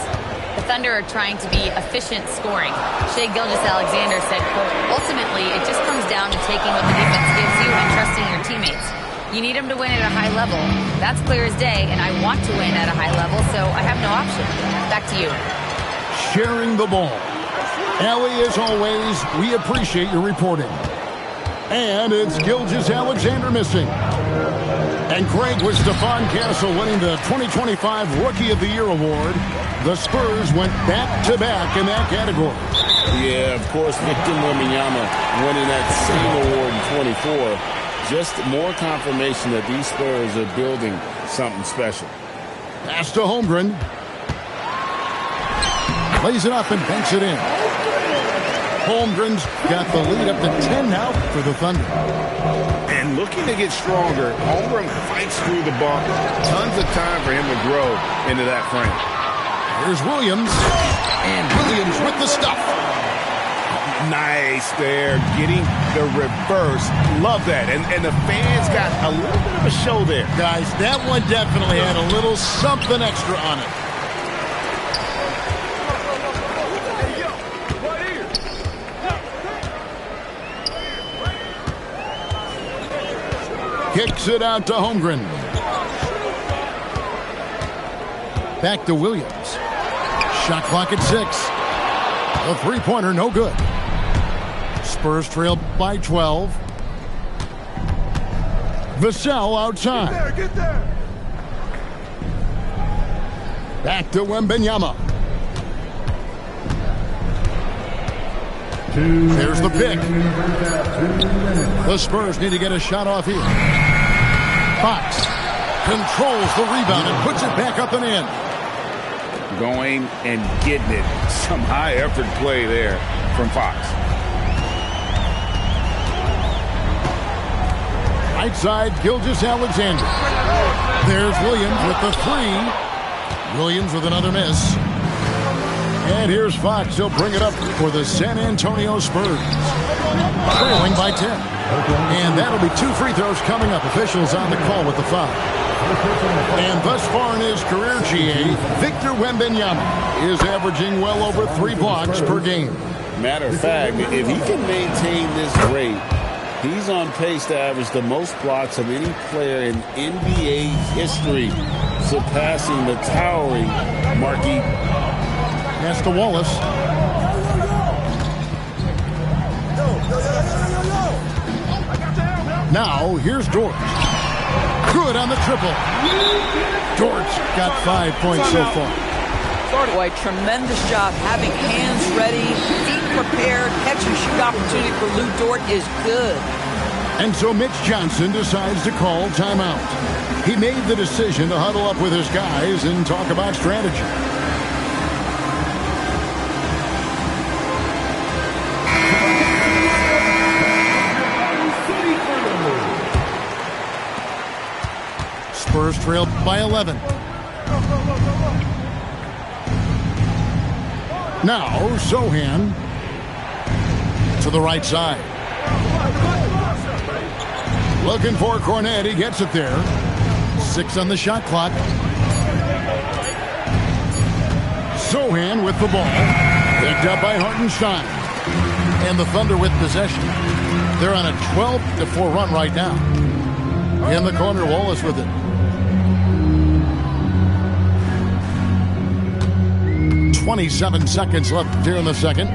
The Thunder are trying to be efficient scoring. Shai Gilgeous-Alexander said, quote, ultimately, it just comes down to taking what the defense gives you and trusting your teammates. You need them to win at a high level. That's clear as day, and I want to win at a high level, so I have no option. Back to you. Sharing the ball. Allie, as always, we appreciate your reporting. And it's Gilgeous-Alexander missing. And Craig, with Stephon Castle winning the 2025 Rookie of the Year award, the Spurs went back-to-back in that category. Yeah, of course, Victor Wembanyama winning that same award in 24. Just more confirmation that these Spurs are building something special. Pass to Holmgren. Lays it up and banks it in. Holmgren's got the lead up to 10 now for the Thunder. And looking to get stronger, Holmgren fights through the bump. Tons of time for him to grow into that frame. Here's Williams. And Williams with the stuff. Nice there, getting the reverse. Love that. And the fans got a little bit of a show there. Guys, that one definitely had a little something extra on it. Kicks it out to Holmgren. Back to Williams. Shot clock at 6. A three-pointer, no good. Spurs trail by 12. Vassell outside. Get there. Back to Wembanyama. There's the pick. The Spurs need to get a shot off here. Fox controls the rebound and puts it back up and in. Going and getting it. Some high-effort play there from Fox. Right side, Gilgeous-Alexander. There's Williams with the three. Williams with another miss. And here's Fox. He'll bring it up for the San Antonio Spurs. Trailing by 10. And that'll be 2 free throws coming up. Officials on the call with the foul. And thus far in his career, GA, Victor Wembanyama is averaging well over 3 blocks per game. Matter of fact, if he can maintain this rate, he's on pace to average the most blocks of any player in NBA history, surpassing the towering Marquis. Pass to Wallace. Now, here's Dort. Good on the triple. Dort's got 5 points so far. Boy, tremendous job having hands ready, feet prepared, catch and shoot opportunity for Lou Dort is good. And so Mitch Johnson decides to call timeout. He made the decision to huddle up with his guys and talk about strategy. Spurs trail by 11. Now, Sohan to the right side. Looking for Cornet. He gets it there. 6 on the shot clock. Sohan with the ball. Picked up by Hartenstein. And the Thunder with possession. They're on a 12-4 run right now. In the corner, Wallace with it. .27 seconds left here in the second.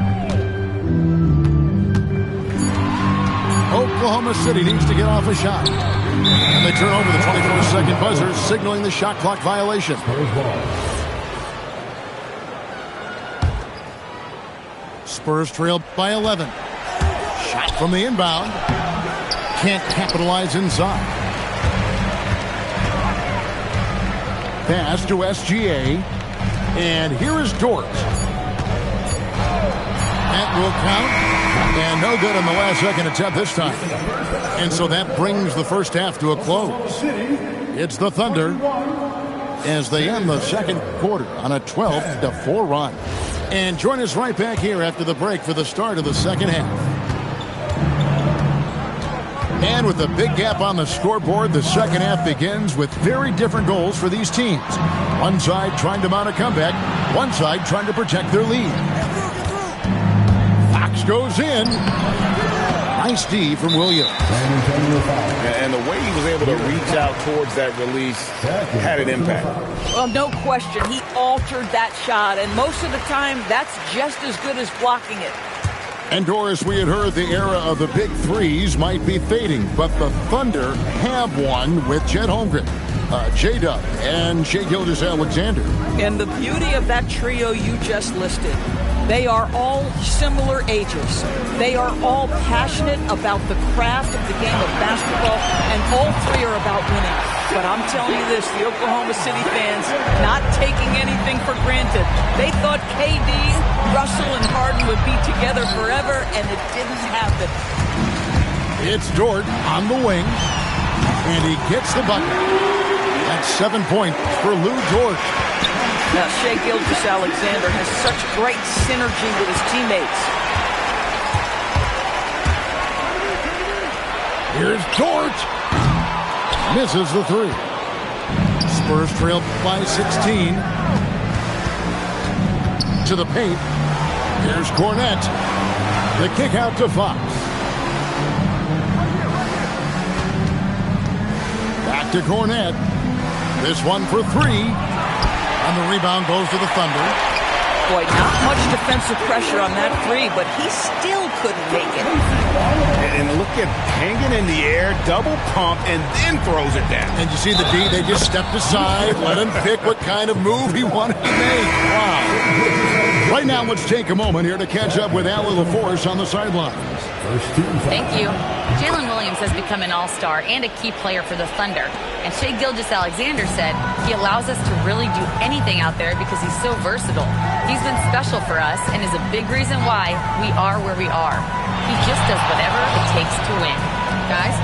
Oklahoma City needs to get off a shot. And they turn over the 24-second buzzer, signaling the shot clock violation. Spurs trail by 11. Shot from the inbound. Can't capitalize inside. Pass to SGA. And here is Dort. That will count. And no good on the last second attempt this time. And so that brings the first half to a close. It's the Thunder as they end the second quarter on a 12-4 run. And join us right back here after the break for the start of the second half. And with a big gap on the scoreboard, the second half begins with very different goals for these teams. One side trying to mount a comeback, one side trying to protect their lead. Fox goes in. Nice D from Williams. And the way he was able to reach out towards that release had an impact. Well, no question. He altered that shot, and most of the time, that's just as good as blocking it. And Doris, we had heard the era of the big threes might be fading, but the Thunder have one with Chet Holmgren, J-Dub, and Shai Gilgeous-Alexander. And the beauty of that trio you just listed, they are all similar ages. They are all passionate about the craft of the game of basketball, and all three are about winning. But I'm telling you this, the Oklahoma City fans not taking anything for granted. They thought KD, Russell, and Harden would be together forever, and it didn't happen. It's Dort on the wing, and he gets the bucket. That's 7 points for Lou Dort. Now, Shai Gilgeous-Alexander has such great synergy with his teammates. Here's Dort. Misses the three. Spurs trail by 16. To the paint. Here's Cornette. The kick out to Fox. Back to Cornette. This one for three. And the rebound goes to the Thunder. Boy, not much defensive pressure on that three, but he still couldn't make it. And look at hanging in the air, double pump, and then throws it down. And you see the D, they just stepped aside, let him pick what kind of move he wanted to make. Wow. Right now, let's take a moment here to catch up with Allie LaForce on the sidelines. Thank you. Jalen Williams has become an all-star and a key player for the Thunder. And Shai Gilgeous-Alexander said he allows us to really do anything out there because he's so versatile. He's been special for us and is a big reason why we are where we are. He just does whatever it takes to win. Guys?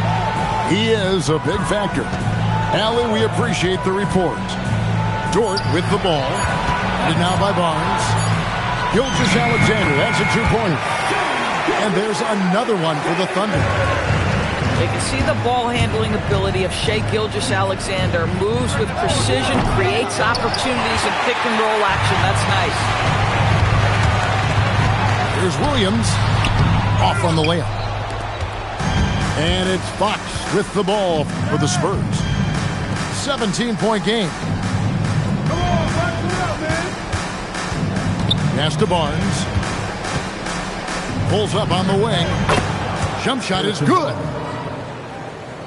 He is a big factor. Allie, we appreciate the report. Dort with the ball. And now by Barnes. Gilgeous-Alexander, that's a two-pointer. And there's another one for the Thunder. You can see the ball handling ability of Shai Gilgeous-Alexander. Moves with precision, creates opportunities in pick and roll action. That's nice. Here's Williams. Off on the layup. And it's Fox with the ball for the Spurs. 17-point game. Come on, back it up, man. Pass to Barnes. Pulls up on the wing. Jump shot is good.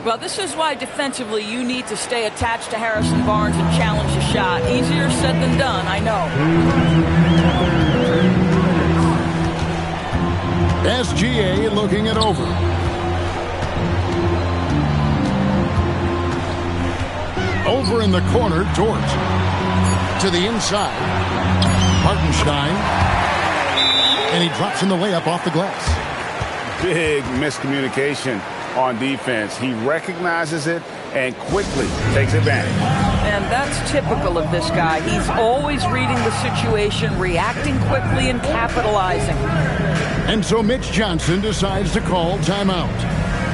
Well, this is why defensively you need to stay attached to Harrison Barnes and challenge the shot. Easier said than done, I know. SGA looking it over. Over in the corner, Dort. To the inside. Hartenstein. And he drops in the layup off the glass. Big miscommunication on defense. He recognizes it and quickly takes advantage. And that's typical of this guy. He's always reading the situation, reacting quickly, and capitalizing. And so Mitch Johnson decides to call timeout.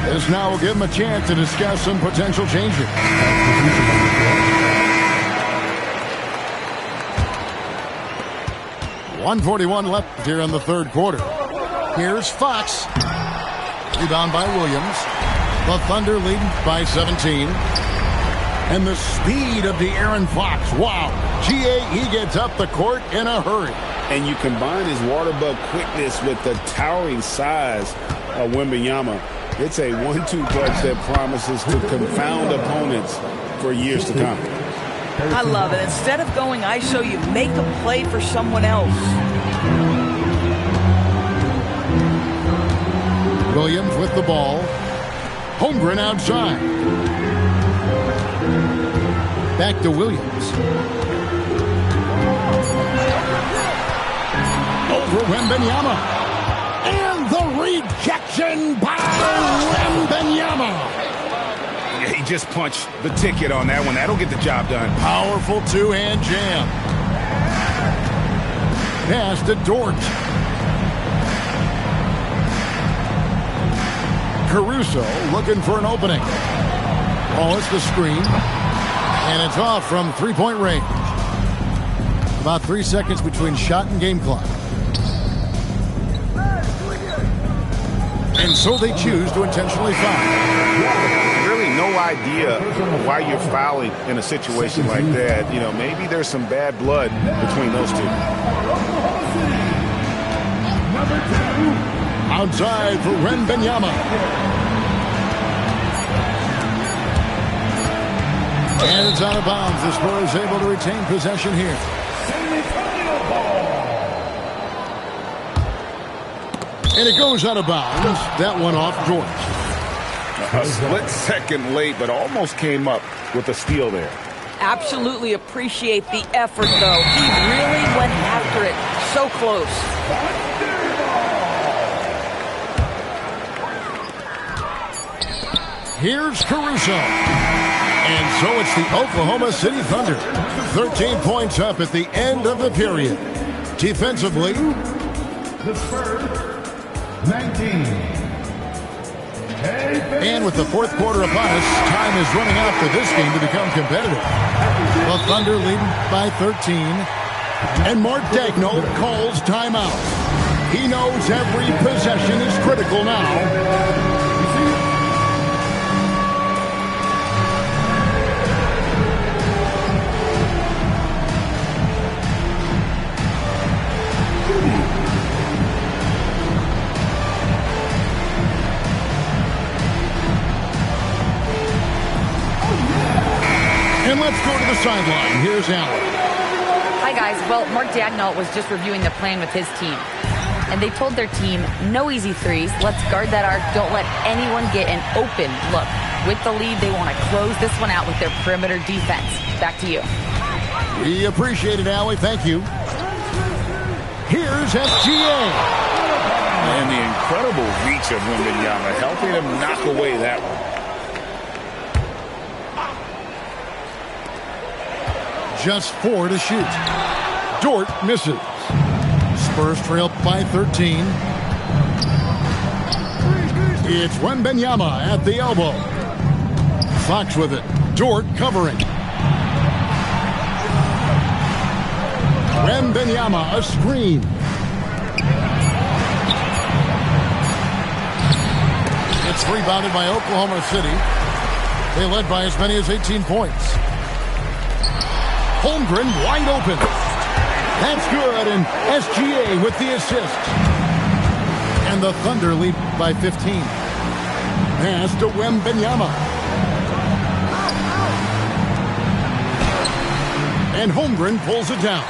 This now will give him a chance to discuss some potential changes. 1:41 left here in the third quarter. Here's Fox. Rebound by Williams. The Thunder lead by 17. And the speed of De'Aaron Fox. Wow. GA, he gets up the court in a hurry. And you combine his water bug quickness with the towering size of Wembanyama. It's a 1-2 punch that promises to confound opponents for years to come. I love it. Instead of going ISO, you make a play for someone else. Williams with the ball. Holmgren outside. Back to Williams. Over Wembanyama. And the rejection by Wembanyama. Yeah, he just punched the ticket on that one. That'll get the job done. Powerful two-hand jam. Pass to Dort. Caruso looking for an opening. Oh, it's the screen. And it's off from three-point range. About 3 seconds between shot and game clock. And so they choose to intentionally foul. Really no idea why you're fouling in a situation like that. You know, maybe there's some bad blood between those two. Outside for Wembanyama. And it's out of bounds. The Spurs able to retain possession here. And it goes out of bounds. That one off George. A split second late, but almost came up with a steal there. Absolutely appreciate the effort, though. He really went after it. So close. Here's Caruso. And so it's the Oklahoma City Thunder. 13 points up at the end of the period. Defensively, the Spurs, 19. And with the fourth quarter upon us, time is running out for this game to become competitive. The Thunder leading by 13. And Mark Daigneault calls timeout. He knows every possession is critical now. And let's go to the sideline. Here's Allen. Hi, guys. Well, Mark Daigneault was just reviewing the plan with his team. And they told their team, no easy threes. Let's guard that arc. Don't let anyone get an open look. With the lead, they want to close this one out with their perimeter defense. Back to you. We appreciate it, Allie. Thank you. Here's SGA. And the incredible reach of Wembanyama, helping him knock away that one. Just 4 to shoot. Dort misses. Spurs trail by 13. It's Wembanyama at the elbow. Fox with it. Dort covering. Wembanyama, a screen. It's rebounded by Oklahoma City. They led by as many as 18 points. Holmgren wide open. That's good, and SGA with the assist. And the Thunder lead by 15. Pass to Wembanyama. And Holmgren pulls it down.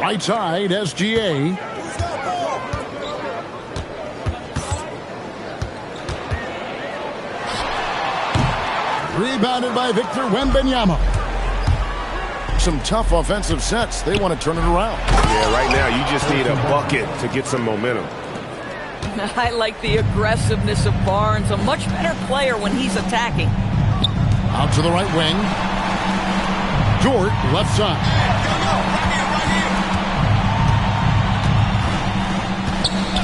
Right side, SGA. Rebounded by Victor Wembanyama. Some tough offensive sets. They want to turn it around. Yeah, right now you just need a bucket to get some momentum. I like the aggressiveness of Barnes. A much better player when he's attacking. Out to the right wing. Dort, left side.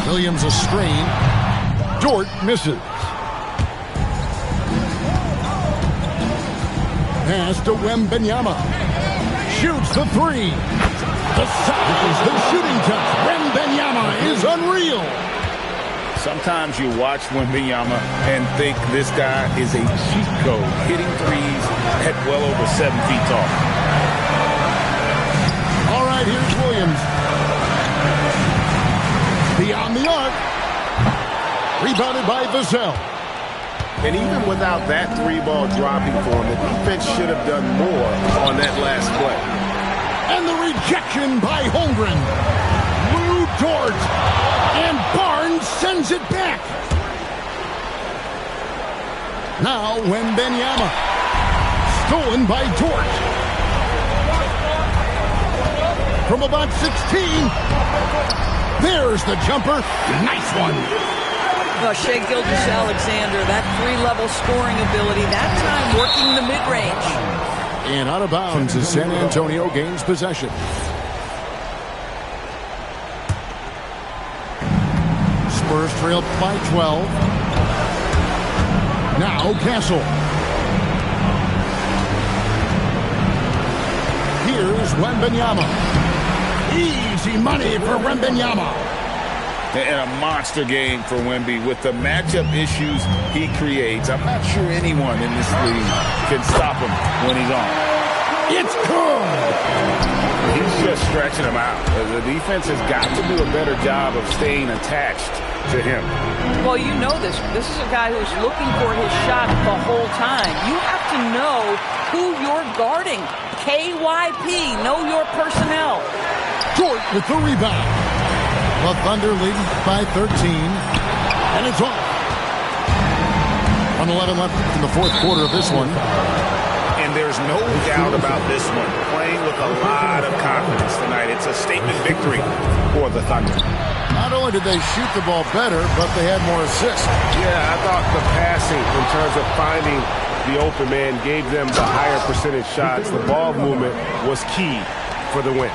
Williams a screen. Dort misses. Pass to Wembanyama. shoots the three. The size, the shooting touch. Wembanyama is unreal. Sometimes you watch Wembanyama and think this guy is a cheat code, hitting threes at well over 7 feet tall. All right, here's Williams. Beyond the arc. Rebounded by Vassell. And even without that three ball dropping for him, the defense should have done more on that last play. And the rejection by Holmgren. Lou Dort. And Barnes sends it back. Now Wembanyama. Stolen by Dort. From about 16. There's the jumper. Nice one. Shea Gilgeous-Alexander, that three-level scoring ability, that time working the mid-range. And out of bounds as San Antonio gains possession. Spurs trailed by 12. Now Castle. Here's Wembanyama. Easy money for Wembanyama. And a monster game for Wemby with the matchup issues he creates. I'm not sure anyone in this league can stop him when he's on. It's good. He's just stretching him out. The defense has got to do a better job of staying attached to him. Well, you know this. This is a guy who's looking for his shot the whole time. You have to know who you're guarding. KYP, know your personnel. Dort with the rebound. The Thunder lead by 13. And it's off. 1:11 left in the fourth quarter of this one. And there's no doubt about this one. Playing with a lot of confidence tonight. It's a statement victory for the Thunder. Not only did they shoot the ball better, but they had more assists. Yeah, I thought the passing in terms of finding the open man gave them the higher percentage shots. The ball movement was key for the win.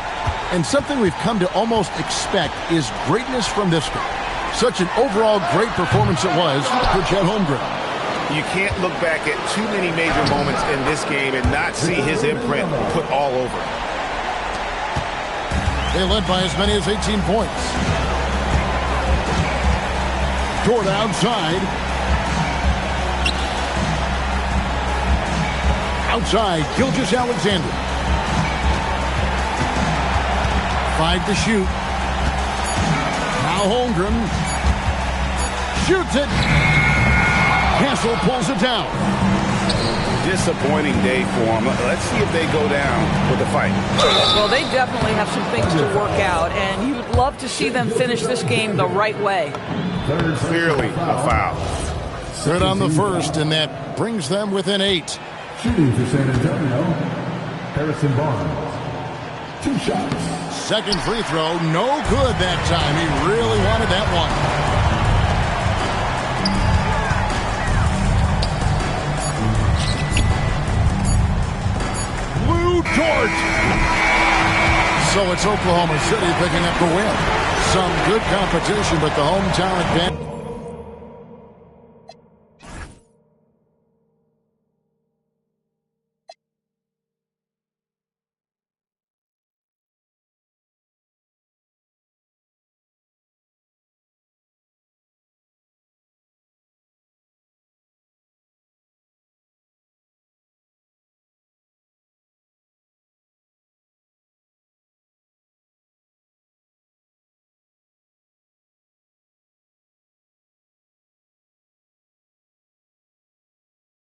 And something we've come to almost expect is greatness from this guy. Such an overall great performance it was for Chet Holmgren. You can't look back at too many major moments in this game and not see his imprint put all over. They led by as many as 18 points. Dort outside. Outside, Gilgeous-Alexander. 5 to shoot. Now Holmgren shoots it. Castle pulls it down. Disappointing day for them. Let's see if they go down with a fight. Well, they definitely have some things to work out, and you would love to see them finish this game the right way. Clearly a foul. Third on the first, and that brings them within 8. Shooting for San Antonio, Harrison Barnes. 2 shots. Second free throw, no good that time. He really wanted that one. Lou Dort. So it's Oklahoma City picking up the win. Some good competition, but the hometown advantage.